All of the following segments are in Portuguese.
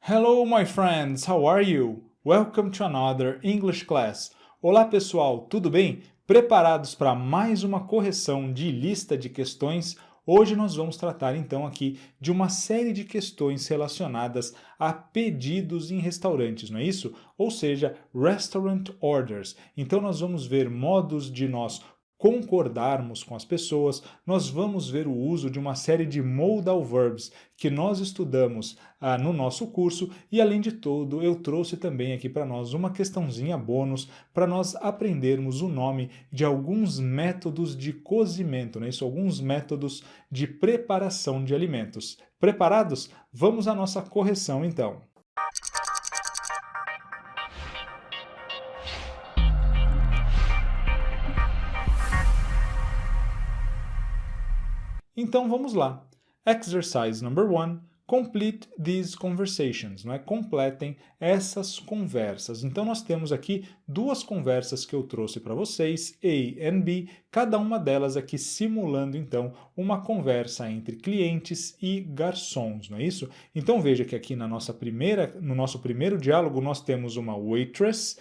Hello, my friends, how are you? Welcome to another English class. Olá, pessoal, tudo bem? Preparados para mais uma correção de lista de questões? Hoje nós vamos tratar então aqui de uma série de questões relacionadas a pedidos em restaurantes, não é isso? Ou seja, restaurant orders. Então nós vamos ver modos de nós concordarmos com as pessoas, nós vamos ver o uso de uma série de modal verbs que nós estudamos no nosso curso e, além de tudo, eu trouxe também aqui para nós uma questãozinha bônus para nós aprendermos o nome de alguns métodos de cozimento, né? Isso, alguns métodos de preparação de alimentos. Preparados? Vamos à nossa correção então. Então vamos lá. Exercise number 1. Complete these conversations, não é? Completem essas conversas. Então nós temos aqui duas conversas que eu trouxe para vocês, A e B, cada uma delas aqui simulando então uma conversa entre clientes e garçons, não é isso? Então veja que aqui no nosso primeiro diálogo nós temos uma waitress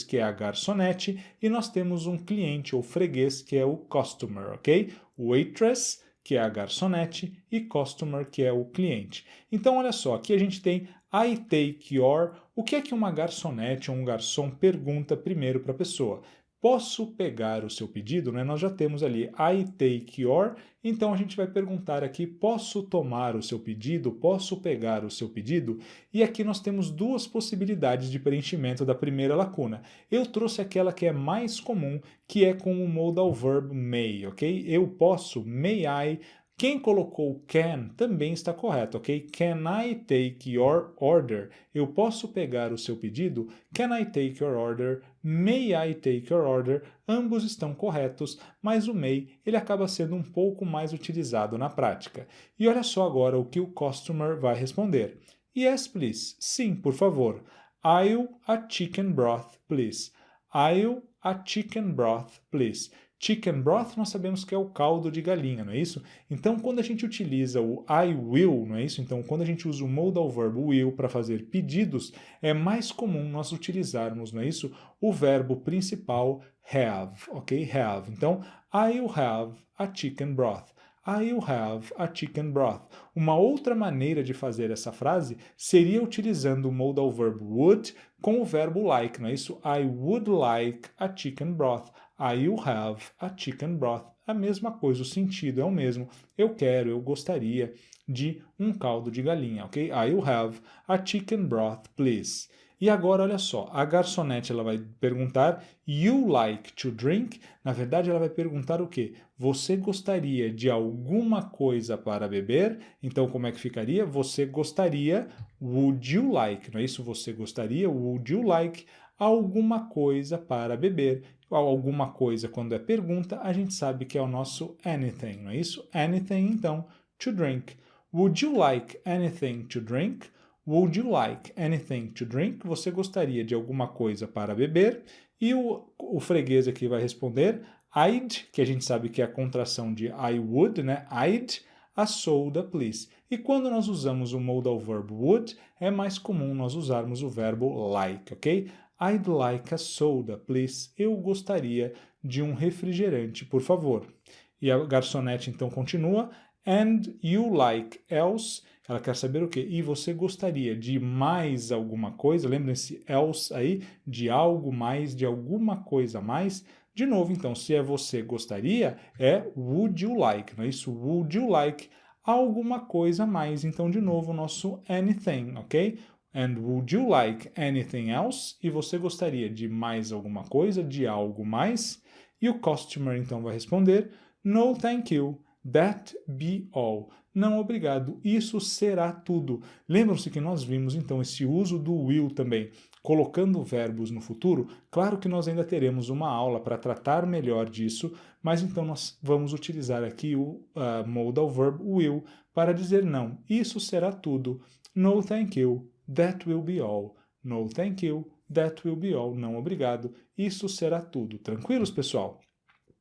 que é a garçonete, e nós temos um cliente ou freguês que é o customer, ok? Waitress, que é a garçonete, e customer, que é o cliente. Então, olha só, aqui a gente tem I take your... O que é que uma garçonete ou um garçom pergunta primeiro para a pessoa? Posso pegar o seu pedido? Né? Nós já temos ali I take your, então a gente vai perguntar aqui, posso tomar o seu pedido? Posso pegar o seu pedido? E aqui nós temos duas possibilidades de preenchimento da primeira lacuna. Eu trouxe aquela que é mais comum, que é com o modal verb may, ok? Eu posso, may I. Quem colocou can também está correto, ok? Can I take your order? Eu posso pegar o seu pedido? Can I take your order? May I take your order? Ambos estão corretos, mas o may ele acaba sendo um pouco mais utilizado na prática. E olha só agora o que o customer vai responder. Yes, please. Sim, por favor. I'll a chicken broth, please. I'll a chicken broth, please. Chicken broth nós sabemos que é o caldo de galinha, não é isso? Então, quando a gente utiliza o I will, não é isso? Então, quando a gente usa o modal verb will para fazer pedidos, é mais comum nós utilizarmos, não é isso? O verbo principal have, ok? Have. Então, I'll have a chicken broth. I'll have a chicken broth. Uma outra maneira de fazer essa frase seria utilizando o modal verb would com o verbo like, não é isso? I would like a chicken broth. I'll have a chicken broth. A mesma coisa, o sentido é o mesmo. Eu quero, eu gostaria de um caldo de galinha, ok? I'll have a chicken broth, please. E agora, olha só, a garçonete ela vai perguntar, you like to drink? Na verdade, ela vai perguntar o quê? Você gostaria de alguma coisa para beber? Então, como é que ficaria? Você gostaria, would you like? Não é isso? Você gostaria, would you like, alguma coisa para beber? Alguma coisa, quando é pergunta, a gente sabe que é o nosso anything, não é isso? Anything, então, to drink. Would you like anything to drink? Would you like anything to drink? Você gostaria de alguma coisa para beber? E o freguês aqui vai responder I'd, que a gente sabe que é a contração de I would, né? I'd a soda, please. E quando nós usamos o modal verb would, é mais comum nós usarmos o verbo like, ok? I'd like a soda, please. Eu gostaria de um refrigerante, por favor. E a garçonete então continua. And you like else? Ela quer saber o quê? E você gostaria de mais alguma coisa? Lembrem-se, else aí, de algo mais, de alguma coisa a mais. De novo, então, se é você gostaria, é would you like, não é isso? Would you like alguma coisa a mais? Então, de novo, o nosso anything, ok? And would you like anything else? E você gostaria de mais alguma coisa, de algo mais? E o customer então vai responder, no thank you, that be all. Não, obrigado, isso será tudo. Lembram-se que nós vimos então esse uso do will também, colocando verbos no futuro? Claro que nós ainda teremos uma aula para tratar melhor disso, mas então nós vamos utilizar aqui o modal verb will para dizer não, isso será tudo. No thank you. That will be all. No thank you. That will be all. Não, obrigado. Isso será tudo. Tranquilos, pessoal?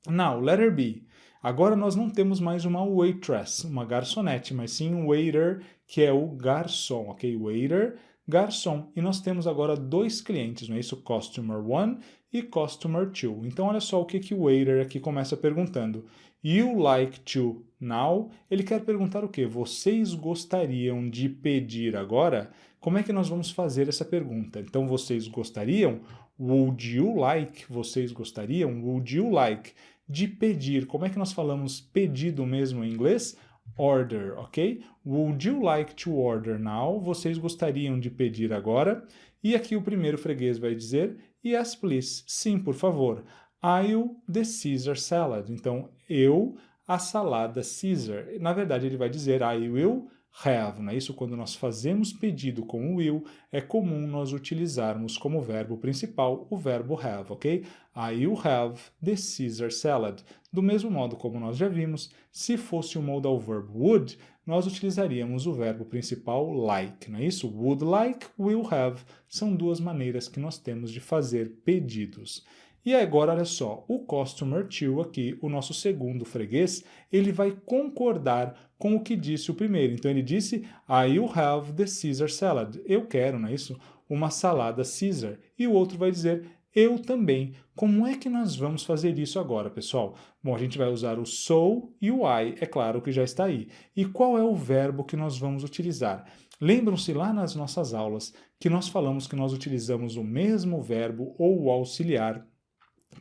Now, letter B. Agora nós não temos mais uma waitress, uma garçonete, mas sim um waiter, que é o garçom, ok? Waiter, garçom. E nós temos agora dois clientes, não é isso? Customer 1 e Customer 2. Então, olha só o que o waiter aqui começa perguntando. You like to now? Ele quer perguntar o quê? Vocês gostariam de pedir agora? Como é que nós vamos fazer essa pergunta? Então, vocês gostariam? Would you like? Vocês gostariam? Would you like? De pedir. Como é que nós falamos pedido mesmo em inglês? Order, ok? Would you like to order now? Vocês gostariam de pedir agora? E aqui o primeiro freguês vai dizer yes, please. Sim, por favor. I'll the Caesar salad. Então, eu a salada Caesar. Na verdade, ele vai dizer I will have, não é isso? Quando nós fazemos pedido com o will, é comum nós utilizarmos como verbo principal o verbo have, ok? I will have the Caesar salad. Do mesmo modo como nós já vimos, se fosse o modal verb would, nós utilizaríamos o verbo principal like, não é isso? Would like, will have, são duas maneiras que nós temos de fazer pedidos. E agora, olha só, o customer 2 aqui, o nosso segundo freguês, ele vai concordar com o que disse o primeiro. Então, ele disse, I will have the Caesar salad. Eu quero, não é isso? Uma salada Caesar. E o outro vai dizer, eu também. Como é que nós vamos fazer isso agora, pessoal? Bom, a gente vai usar o so e o I, é claro que já está aí. E qual é o verbo que nós vamos utilizar? Lembram-se lá nas nossas aulas que nós falamos que nós utilizamos o mesmo verbo ou o auxiliar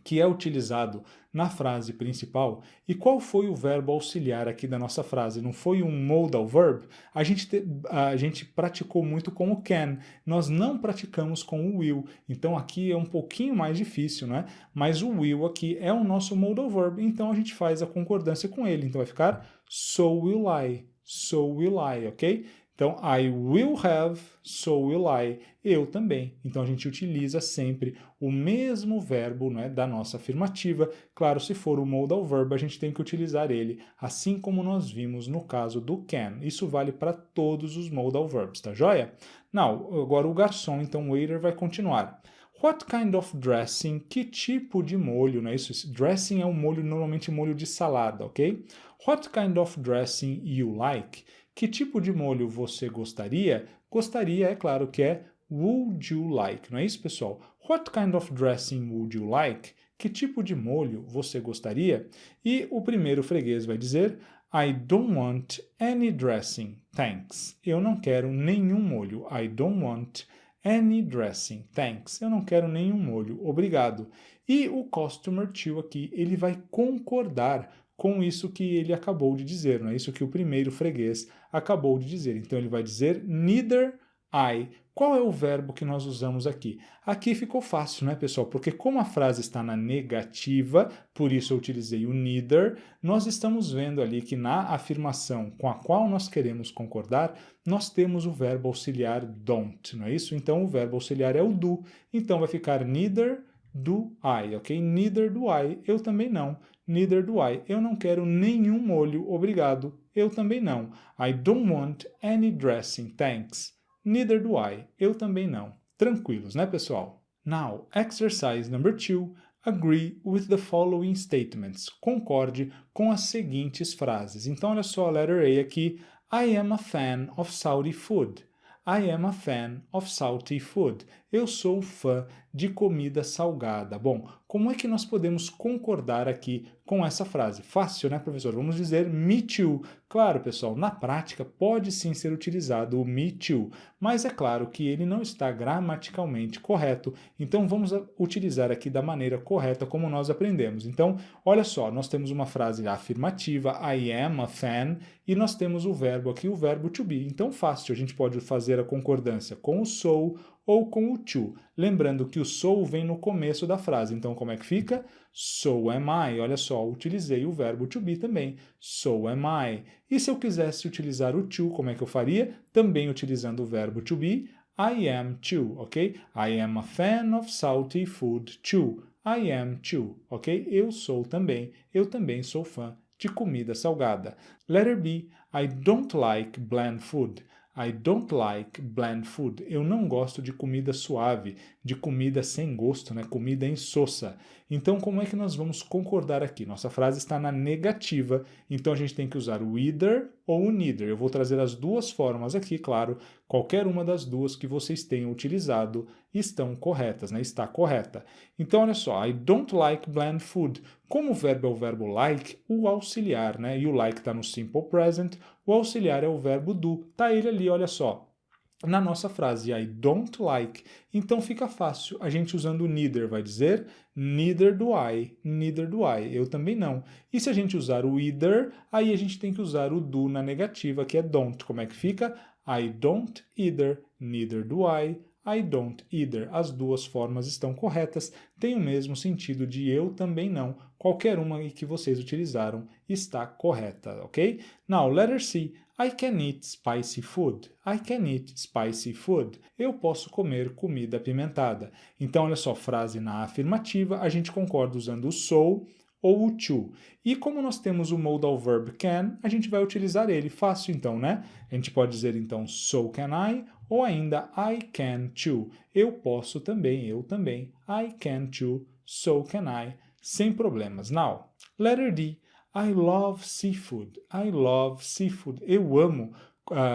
que é utilizado na frase principal. E qual foi o verbo auxiliar aqui da nossa frase? Não foi um modal verb? A gente praticou muito com o can, nós não praticamos com o will. Então aqui é um pouquinho mais difícil, né? Mas o will aqui é o nosso modal verb, então a gente faz a concordância com ele. Então vai ficar so will I, ok? Então, I will have, so will I. Eu também. Então, a gente utiliza sempre o mesmo verbo, né, da nossa afirmativa. Claro, se for o modal verb, a gente tem que utilizar ele, assim como nós vimos no caso do can. Isso vale para todos os modal verbs, tá joia? Now, agora o garçom, então o waiter vai continuar. What kind of dressing? Que tipo de molho, né? Isso, dressing é um molho, normalmente molho de salada, ok? What kind of dressing you like? Que tipo de molho você gostaria? Gostaria, é claro que é would you like, não é isso, pessoal? What kind of dressing would you like? Que tipo de molho você gostaria? E o primeiro freguês vai dizer I don't want any dressing, thanks. Eu não quero nenhum molho. I don't want any dressing, thanks. Eu não quero nenhum molho, obrigado. E o customer 2 aqui, ele vai concordar com isso que ele acabou de dizer, não é isso que o primeiro freguês acabou de dizer. Então ele vai dizer neither I. Qual é o verbo que nós usamos aqui? Aqui ficou fácil, né, pessoal? Porque como a frase está na negativa, por isso eu utilizei o neither, nós estamos vendo ali que na afirmação com a qual nós queremos concordar, nós temos o verbo auxiliar don't, não é isso? Então o verbo auxiliar é o do. Então vai ficar neither do I, ok? Neither do I. Eu também não. Neither do I. Eu não quero nenhum molho, obrigado. Eu também não. I don't want any dressing, thanks. Neither do I. Eu também não. Tranquilos, né, pessoal? Now, exercise number 2. Agree with the following statements. Concorde com as seguintes frases. Então, olha só a letter A aqui. I am a fan of salty food. I am a fan of salty food. Eu sou fã de comida salgada. Bom, como é que nós podemos concordar aqui com essa frase? Fácil, né, professor? Vamos dizer me too. Claro, pessoal, na prática pode sim ser utilizado o me too, mas é claro que ele não está gramaticalmente correto, então vamos utilizar aqui da maneira correta como nós aprendemos. Então, olha só, nós temos uma frase afirmativa, I am a fan, e nós temos o verbo aqui, o verbo to be. Então, fácil, a gente pode fazer a concordância com o so ou com o to. Lembrando que o so vem no começo da frase. Então, como é que fica? So am I. Olha só, utilizei o verbo to be também. So am I. E se eu quisesse utilizar o to, como é que eu faria? Também utilizando o verbo to be. I am too, ok? I am a fan of salty food too. I am too, ok? Eu sou também. Eu também sou fã de comida salgada. Letter B. I don't like bland food. I don't like bland food. Eu não gosto de comida suave, de comida sem gosto, né? Comida insossa. Então, como é que nós vamos concordar aqui? Nossa frase está na negativa, então a gente tem que usar o either ou o neither. Eu vou trazer as duas formas aqui, claro, qualquer uma das duas que vocês tenham utilizado estão corretas, né? Está correta. Então, olha só, I don't like bland food. Como o verbo é o verbo like, o auxiliar, né? E o like está no simple present, o auxiliar é o verbo do. Tá ele ali, olha só. Na nossa frase, I don't like. Então fica fácil. A gente usando o neither vai dizer neither do I, neither do I. Eu também não. E se a gente usar o either, aí a gente tem que usar o do na negativa, que é don't. Como é que fica? I don't either, neither do I don't either. As duas formas estão corretas, tem o mesmo sentido de eu também não. Qualquer uma que vocês utilizaram está correta, ok? Now, letter C. I can eat spicy food. I can eat spicy food. Eu posso comer comida apimentada. Então, olha só, frase na afirmativa, a gente concorda usando o so ou o to. E como nós temos o modal verb can, a gente vai utilizar ele. Fácil então, né? A gente pode dizer então so can I ou ainda I can too. Eu posso também, eu também. I can too, so can I. Sem problemas. Now, letter D. I love seafood. I love seafood. Eu amo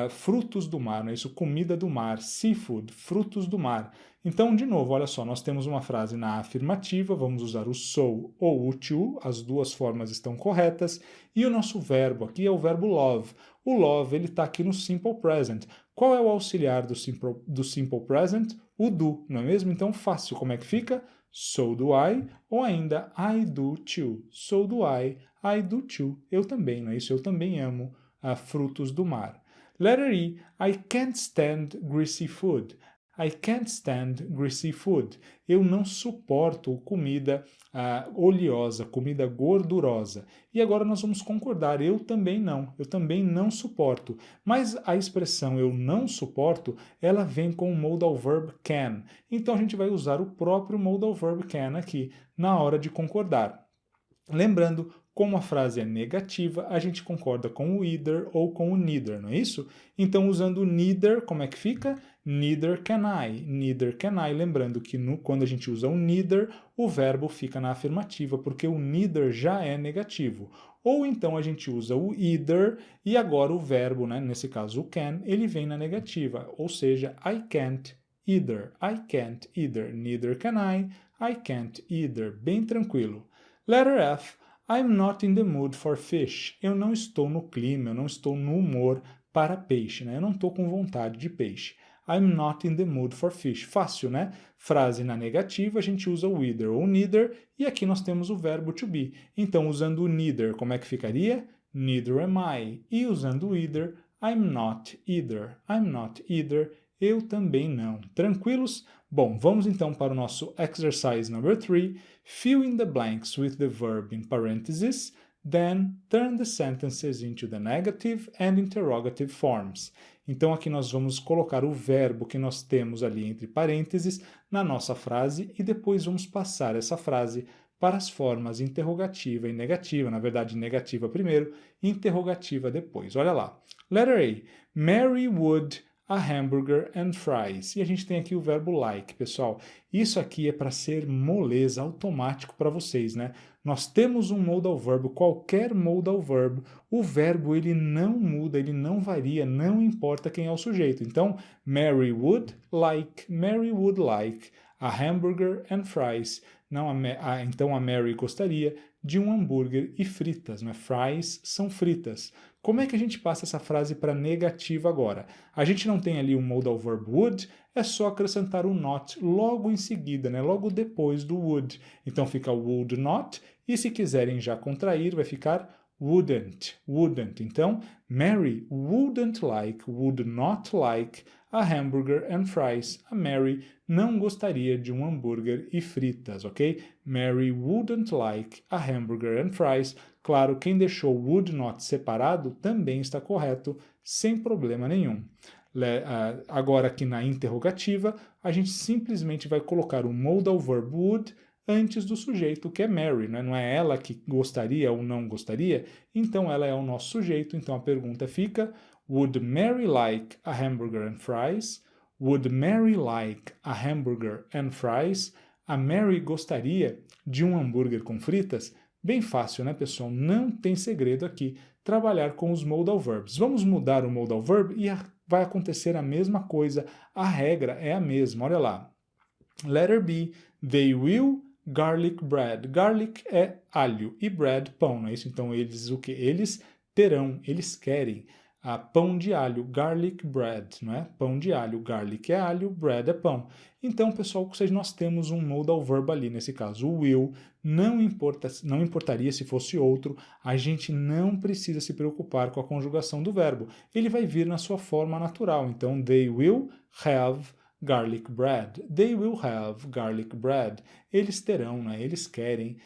frutos do mar, não é isso? Comida do mar. Seafood, frutos do mar. Então, de novo, olha só, nós temos uma frase na afirmativa, vamos usar o so ou o to, as duas formas estão corretas, e o nosso verbo aqui é o verbo love. O love, ele está aqui no simple present. Qual é o auxiliar do simple present? O do, não é mesmo? Então, fácil, como é que fica? So do I, ou ainda I do too. So do I do too. Eu também, não é isso? Eu também amo frutos do mar. Letter E, I can't stand greasy food. I can't stand greasy food. Eu não suporto comida oleosa, comida gordurosa. E agora nós vamos concordar, eu também não suporto. Mas a expressão eu não suporto, ela vem com o modal verb can. Então a gente vai usar o próprio modal verb can aqui na hora de concordar. Lembrando, como a frase é negativa, a gente concorda com o either ou com o neither, não é isso? Então, usando o neither, como é que fica? Neither can I. Neither can I. Lembrando que quando a gente usa o neither, o verbo fica na afirmativa, porque o neither já é negativo. Ou então a gente usa o either e agora o verbo, né, nesse caso o can, ele vem na negativa. Ou seja, I can't either. I can't either. Neither can I can't either. Bem tranquilo. Letter F. I'm not in the mood for fish. Eu não estou no clima, eu não estou no humor para peixe, né? Eu não estou com vontade de peixe. I'm not in the mood for fish. Fácil, né? Frase na negativa, a gente usa o either ou neither, e aqui nós temos o verbo to be. Então, usando o neither, como é que ficaria? Neither am I. E usando o either, I'm not either. I'm not either. Eu também não. Tranquilos? Bom, vamos então para o nosso exercise number 3. Fill in the blanks with the verb in parentheses, then turn the sentences into the negative and interrogative forms. Então aqui nós vamos colocar o verbo que nós temos ali entre parênteses na nossa frase e depois vamos passar essa frase para as formas interrogativa e negativa, na verdade negativa primeiro, interrogativa depois. Olha lá. Letter A. Mary would a hamburger and fries. E a gente tem aqui o verbo like, pessoal. Isso aqui é para ser moleza, automático para vocês, né? Nós temos um modal verb, qualquer modal verb, o verbo ele não muda, ele não varia, não importa quem é o sujeito. Então, Mary would like a hamburger and fries. Não, então a Mary gostaria de um hambúrguer e fritas, né? Fries são fritas. Como é que a gente passa essa frase para negativa agora? A gente não tem ali um modal verb would, é só acrescentar o not logo em seguida, né? Logo depois do would. Então fica would not, e se quiserem já contrair, vai ficar wouldn't. Então, Mary would not like a hamburger and fries. A Mary não gostaria de um hambúrguer e fritas, ok? Mary wouldn't like a hamburger and fries. Claro, quem deixou would not separado também está correto, sem problema nenhum. Agora aqui na interrogativa, a gente simplesmente vai colocar o modal verb would antes do sujeito, que é Mary, né? Não é ela que gostaria ou não gostaria, então ela é o nosso sujeito, então a pergunta fica, would Mary like a hamburger and fries? Would Mary like a hamburger and fries? A Mary gostaria de um hambúrguer com fritas? Bem fácil, né, pessoal? Não tem segredo aqui trabalhar com os modal verbs. Vamos mudar o modal verb e vai acontecer a mesma coisa. A regra é a mesma. Olha lá. Letter B, they will garlic bread. Garlic é alho e bread, pão, não é isso? Então eles o que? Eles terão, eles querem pão de alho, garlic bread, não é? Pão de alho, garlic é alho, bread é pão. Então, pessoal, nós temos um modal verb ali, nesse caso, o will, não importaria se fosse outro, a gente não precisa se preocupar com a conjugação do verbo. Ele vai vir na sua forma natural. Então, they will have garlic bread. They will have garlic bread. Eles terão, né? Eles querem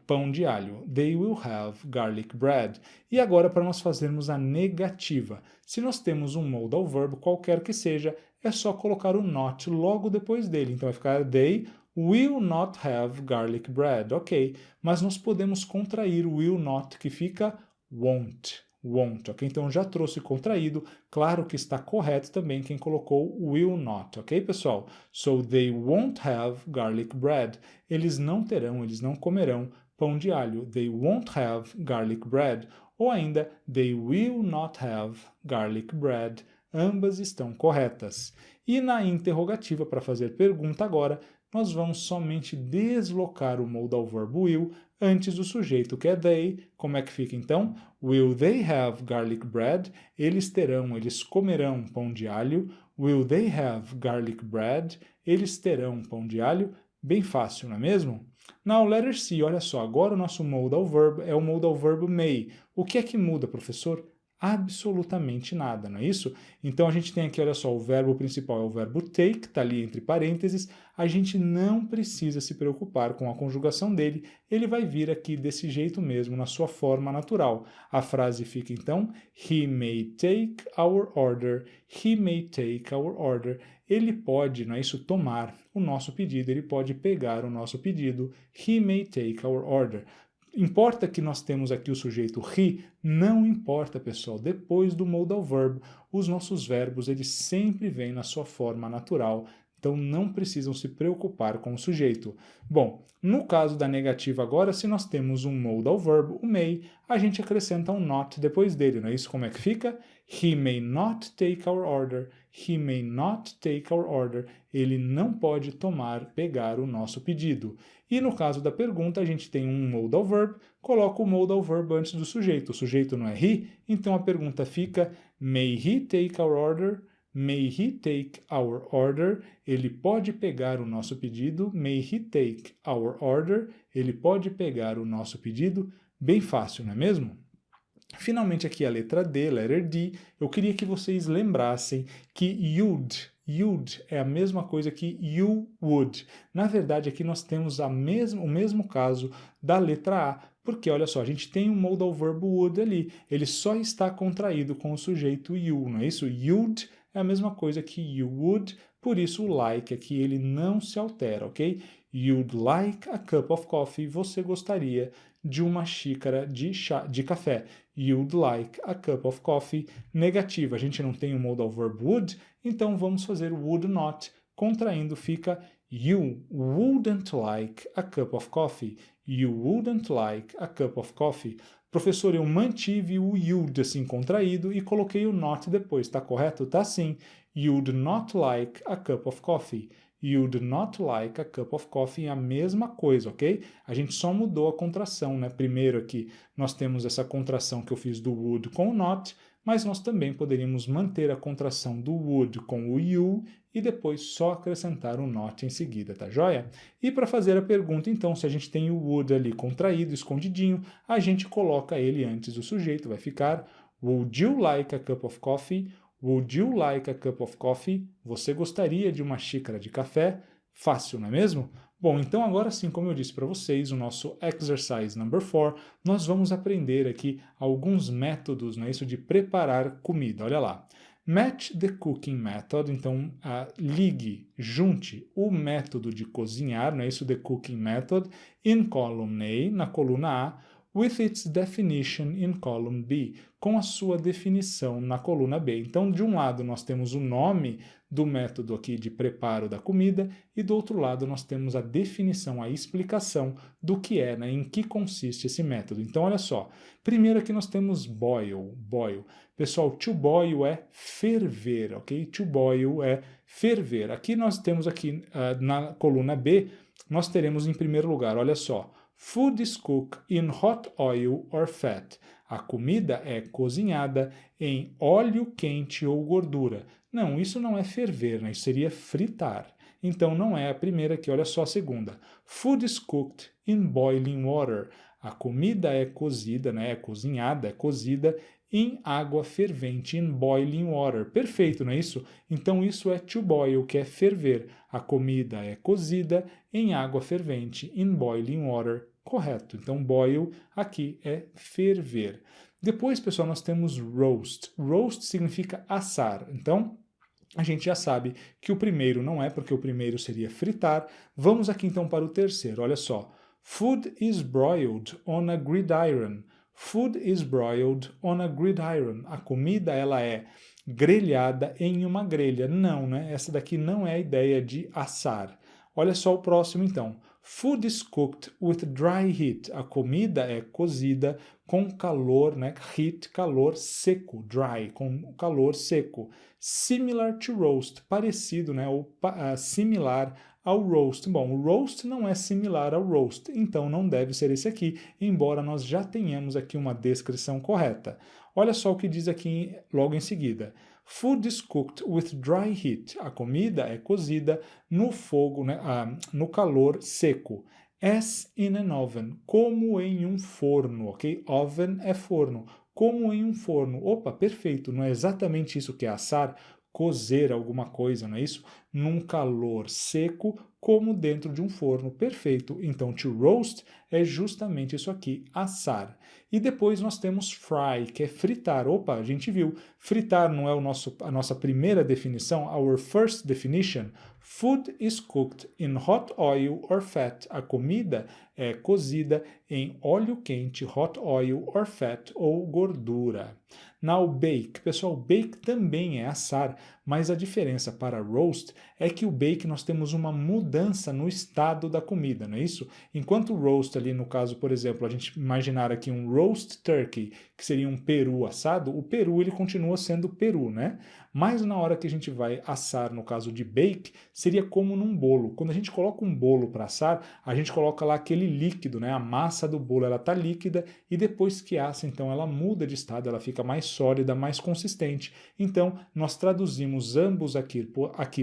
pão de alho. They will have garlic bread. E agora, para nós fazermos a negativa. Se nós temos um modal verb, qualquer que seja, é só colocar o not logo depois dele. Então vai ficar they will not have garlic bread. Ok, mas nós podemos contrair o will not, que fica won't. Won't, ok? Então já trouxe contraído, claro que está correto também quem colocou will not, ok, pessoal? So they won't have garlic bread. Eles não terão, eles não comerão pão de alho. They won't have garlic bread. Ou ainda, they will not have garlic bread. Ambas estão corretas. E na interrogativa, para fazer pergunta agora, nós vamos somente deslocar o modal verb will antes do sujeito, que é they. Como é que fica então? Will they have garlic bread? Eles terão, eles comerão pão de alho. Will they have garlic bread? Eles terão pão de alho. Bem fácil, não é mesmo? Now, letter C, olha só, agora o nosso modal verb é o modal verb may. O que é que muda, professor? Absolutamente nada, não é isso? Então a gente tem aqui, olha só, o verbo principal é o verbo take, está ali entre parênteses, a gente não precisa se preocupar com a conjugação dele, ele vai vir aqui desse jeito mesmo, na sua forma natural. A frase fica então, he may take our order, he may take our order. Ele pode, não é isso, tomar o nosso pedido, ele pode pegar o nosso pedido, he may take our order. Importa que nós temos aqui o sujeito he? Não importa, pessoal. Depois do modal verb, os nossos verbos eles sempre vêm na sua forma natural, então não precisam se preocupar com o sujeito. Bom, no caso da negativa agora, se nós temos um modal verb, o may, a gente acrescenta um not depois dele, não é isso? Como é que fica? He may not take our order. He may not take our order. Ele não pode pegar o nosso pedido. E no caso da pergunta, a gente tem um modal verb, coloca o modal verb antes do sujeito. O sujeito não é he, então a pergunta fica may he take our order? May he take our order? Ele pode pegar o nosso pedido. May he take our order? Ele pode pegar o nosso pedido. Bem fácil, não é mesmo? Finalmente aqui a letra D, letter D, eu queria que vocês lembrassem que you'd é a mesma coisa que you would. Na verdade, aqui nós temos o mesmo caso da letra A, porque olha só, a gente tem um modal verb would ali, ele só está contraído com o sujeito you, não é isso? You'd é a mesma coisa que you would, por isso o like aqui ele não se altera, ok? You'd like a cup of coffee, você gostaria de uma xícara de café. You'd like a cup of coffee. Negativa, a gente não tem o modal verb would, então vamos fazer would not. Contraindo fica you wouldn't like a cup of coffee. You wouldn't like a cup of coffee. Professor, eu mantive o you'd assim contraído e coloquei o not depois, tá correto? Tá sim. You'd not like a cup of coffee. You'd not like a cup of coffee, é a mesma coisa, ok? A gente só mudou a contração, né? Primeiro aqui nós temos essa contração que eu fiz do would com o not, mas nós também poderíamos manter a contração do would com o you e depois só acrescentar o not em seguida, tá joia? E para fazer a pergunta, então, se a gente tem o would ali contraído, escondidinho, a gente coloca ele antes do sujeito, vai ficar Would you like a cup of coffee? Would you like a cup of coffee? Você gostaria de uma xícara de café? Fácil, não é mesmo? Bom, então agora sim, como eu disse para vocês, o nosso exercise number 4, nós vamos aprender aqui alguns métodos, não é isso, de preparar comida. Olha lá. Match the cooking method, então junte o método de cozinhar, não é isso, the cooking method, in column A, na coluna A, with its definition in column B, com a sua definição na coluna B. Então, de um lado, nós temos o nome do método aqui de preparo da comida e do outro lado nós temos a definição, a explicação do que é, né, em que consiste esse método. Então, olha só, primeiro aqui nós temos boil. Pessoal, to boil é ferver, ok? To boil é ferver. Aqui nós temos aqui na coluna B, nós teremos em primeiro lugar, olha só, food is cooked in hot oil or fat. A comida é cozinhada em óleo quente ou gordura. Não, isso não é ferver, né? Isso seria fritar. Então não é a primeira aqui, olha só a segunda. Food is cooked in boiling water. A comida é cozida, né? É cozinhada, é cozida em água fervente, in boiling water. Perfeito, não é isso? Então isso é to boil, que é ferver. A comida é cozida em água fervente, in boiling water. Correto. Então boil aqui é ferver. Depois, pessoal, nós temos roast. Roast significa assar. Então, a gente já sabe que o primeiro não é, porque o primeiro seria fritar. Vamos aqui então para o terceiro. Olha só. Food is broiled on a gridiron. Food is broiled on a gridiron. A comida ela é grelhada em uma grelha. Não, né? Essa daqui não é a ideia de assar. Olha só o próximo então. Food is cooked with dry heat. A comida é cozida com calor, né? Heat, calor seco. Dry, com calor seco. Similar to roast. Parecido, né? Ou similar ao roast. Bom, o roast não é similar ao roast, então não deve ser esse aqui, embora nós já tenhamos aqui uma descrição correta. Olha só o que diz aqui logo em seguida. Food is cooked with dry heat. A comida é cozida no fogo, né, no calor seco. As in an oven, como em um forno, ok? Oven é forno, como em um forno. Opa, perfeito, não é exatamente isso que é assar? Cozer alguma coisa, não é isso? Num calor seco, como dentro de um forno. Perfeito. Então, to roast é justamente isso aqui, assar. E depois nós temos fry, que é fritar. Opa, a gente viu. Fritar não é a nossa primeira definição, our first definition. Food is cooked in hot oil or fat. A comida é cozida em óleo quente, hot oil or fat, ou gordura. Now, bake. Pessoal, bake também é assar, mas a diferença para roast é que o bake nós temos uma mudança no estado da comida, não é isso? Enquanto o roast ali, no caso, por exemplo, a gente imaginar aqui um roast turkey, que seria um peru assado, o peru ele continua sendo peru, né? Mas na hora que a gente vai assar, no caso de bake, seria como num bolo. Quando a gente coloca um bolo para assar, a gente coloca lá aquele líquido, né? A massa do bolo, ela tá líquida e depois que assa, então ela muda de estado, ela fica mais sólida, mais consistente. Então, nós traduzimos ambos aqui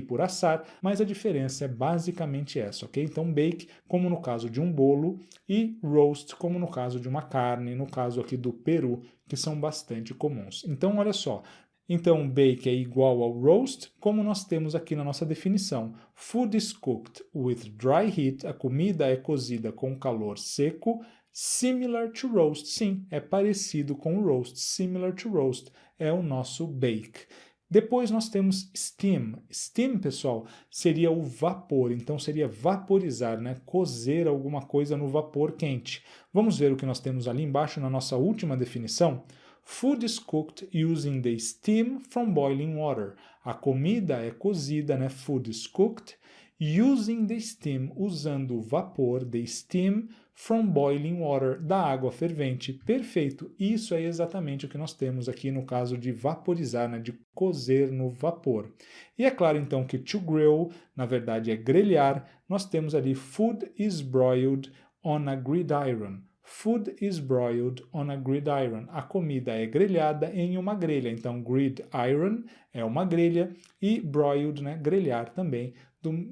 por assar, mas a diferença é basicamente essa, ok? Então, bake, como no caso de um bolo, e roast, como no caso de uma carne, no caso aqui do peru, que são bastante comuns. Então, olha só. Então, bake é igual ao roast, como nós temos aqui na nossa definição. Food is cooked with dry heat. A comida é cozida com calor seco. Similar to roast. Sim, é parecido com o roast. Similar to roast é o nosso bake. Depois nós temos steam. Steam, pessoal, seria o vapor. Então, seria vaporizar, né? Cozer alguma coisa no vapor quente. Vamos ver o que nós temos ali embaixo na nossa última definição. Food is cooked using the steam from boiling water. A comida é cozida, né? Food is cooked using the steam, usando o vapor, the steam from boiling water, da água fervente. Perfeito. Isso é exatamente o que nós temos aqui no caso de vaporizar, né? De cozer no vapor. E é claro, então, que to grill, na verdade, é grelhar. Nós temos ali food is broiled on a gridiron. Food is broiled on a gridiron. A comida é grelhada em uma grelha. Então, gridiron é uma grelha e broiled, né, grelhar também,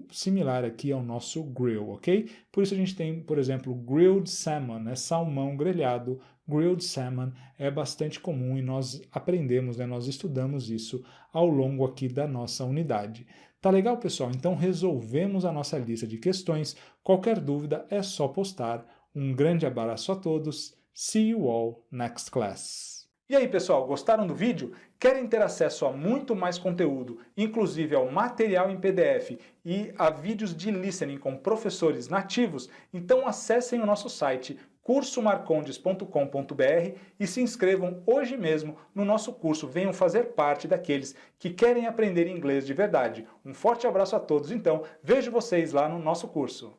similar aqui ao nosso grill, ok? Por isso a gente tem, por exemplo, grilled salmon, né, salmão grelhado. Grilled salmon é bastante comum e nós aprendemos, né, nós estudamos isso ao longo aqui da nossa unidade. Tá legal, pessoal? Então, resolvemos a nossa lista de questões. Qualquer dúvida é só postar. Um grande abraço a todos. See you all next class. E aí, pessoal, gostaram do vídeo? Querem ter acesso a muito mais conteúdo, inclusive ao material em PDF e a vídeos de listening com professores nativos? Então acessem o nosso site cursomarcondes.com.br e se inscrevam hoje mesmo no nosso curso. Venham fazer parte daqueles que querem aprender inglês de verdade. Um forte abraço a todos, então. Vejo vocês lá no nosso curso.